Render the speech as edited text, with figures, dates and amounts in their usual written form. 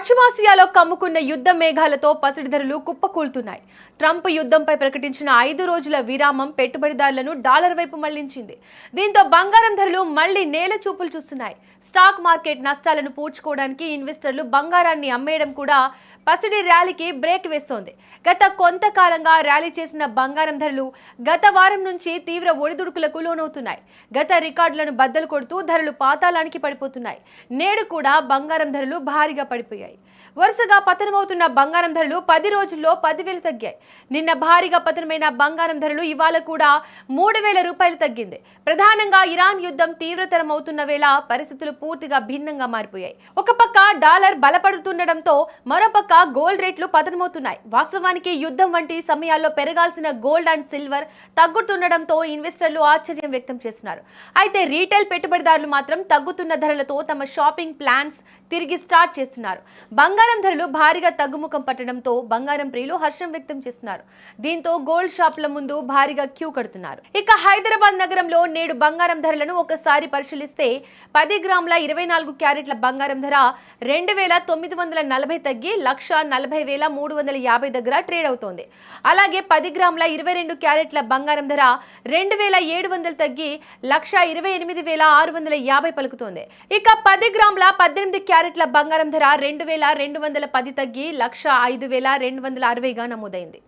పశ్చిమాసియాలో కమ్ముకున్న యుద్ధ మేఘాలతో పసిడి ధరలు కుప్పకూలుతున్నాయి. ట్రంప్ యుద్ధంపై ప్రకటించిన 5 రోజుల విరామం పెట్టుబడిదారులను డాలర్ వైపు మళ్లించింది. దీంతో బంగారం ధరలు మళ్లీ నేల చూపులు చూస్తున్నాయి. స్టాక్ మార్కెట్ నష్టాలను పూడ్చుకోవడానికి ఇన్వెస్టర్లు బంగారాన్ని అమ్మేయడం కూడా పసిడి ర్యాలీకి బ్రేక్ వేస్తోంది. గత కొంతకాలంగా ర్యాలీ చేసిన బంగారం ధరలు గత వారం నుంచి తీవ్ర ఒడిదుడుకులకు లోనవుతున్నాయి. గత రికార్డులను బద్దలు కొడుతూ ధరలు పాతాళానికి పడిపోతున్నాయి. నేడు కూడా బంగారం ధరలు భారీగా పడిపోయాయి. వరుసగా పతనమవుతున్న బంగారం ధరలు 10 రోజుల్లో 10,000 తగ్గాయి. నిన్న భారీగా పతనమైన బంగారం ధరలు ఇవాళ కూడా 3,000 రూపాయలు తగ్గింది. ప్రధానంగా ఇరాన్ యుద్ధం తీవ్రతరం అవుతున్న వేళ పరిస్థితులు పూర్తిగా భిన్నంగా మారిపోయాయి. ఒక పక్క డాలర్ బలపడుతుండటంతో మరోపక్క గోల్డ్ రేట్లు పతనమవుతున్నాయి. వాస్తవానికి యుద్ధం వంటి సమయాల్లో పెరగాల్సిన గోల్డ్ అండ్ సిల్వర్ తగ్గుతుండటంతో ఇన్వెస్టర్లు ఆశ్చర్యం వ్యక్తం చేస్తున్నారు. అయితే రీటైల్ పెట్టుబడిదారులు మాత్రం తగ్గుతున్న ధరలతో తమ షాపింగ్ ప్లాన్స్ తిరిగి స్టార్ట్ చేస్తున్నారు. బంగారం ధరలు భారీగా తగ్గుముఖం పట్టడంతో బంగారం ప్రియులు హర్షం వ్యక్తం చేస్తున్నారు. దీంతో గోల్డ్ షాపుల ముందు భారీగా క్యూ కడుతున్నారు. ఇక హైదరాబాద్ నగరంలో నేడు బంగారం ధరలను ఒకసారి పరిశీలిస్తే 10 గ్రాముల 24 క్యారెట్ల బంగారం ధర 2,940 తగ్గి 1,40,350 దగ్గర ట్రేడ్ అవుతోంది. అలాగే 10 గ్రాముల 22 క్యారెట్ల బంగారం ధర 2,700 తగ్గి 1,28,650 పలుకుతోంది. ఇక 10 గ్రాముల 18 క్యారెట్ల బంగారం ధర 2,210 తగ్గి 1,05,260గా నమోదైంది.